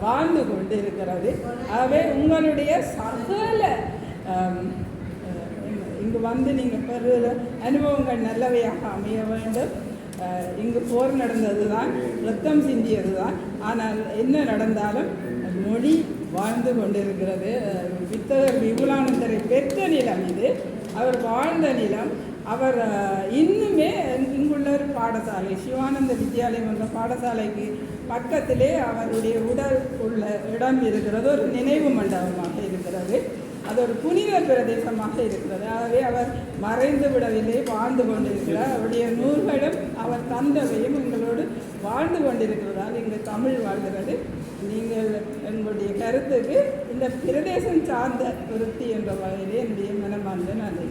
வாழ்ந்து கொண்டு இருக்கிறது. ஆகவே உங்களுடைய சகல இங்கு வந்து நீங்கள் பெறுகிற அனுபவங்கள் நல்லவையாக அமைய வேண்டும். இங்கு போர் நடந்தது தான், ரத்தம் சிந்தியது தான். ஆனால் என்ன நடந்தாலும் மொழி வாழ்ந்து கொண்டிருக்கிறது. வித்தகர் விபுலானந்தரை பெற்ற நிலம் இது, அவர் வாழ்ந்த நிலம். அவர் இன்னுமே இங்குள்ள ஒரு பாடசாலை, சிவானந்த வித்யாலயம் என்ற பாடசாலைக்கு பக்கத்திலே அவருடைய உடல் உள்ள இடம் இருக்கிறது. ஒரு நினைவு மண்டபமாக இருக்கிறது. அது ஒரு புனித பிரதேசமாக இருக்கிறது. ஆகவே அவர் மறைந்து விடவில்லை, வாழ்ந்து கொண்டிருக்கிறார். அவருடைய நூல்களும் அவர் தந்தவையும் எங்களோடு வாழ்ந்து கொண்டிருக்கிறதால் இங்கு தமிழ் வாழ்கிறது. நீங்கள் எங்களுடைய கருத்துக்கு இந்த பிரதேசம் சார்ந்த விருத்தி என்ற வகையிலே என்னுடைய மனமார்ந்த நன்றி.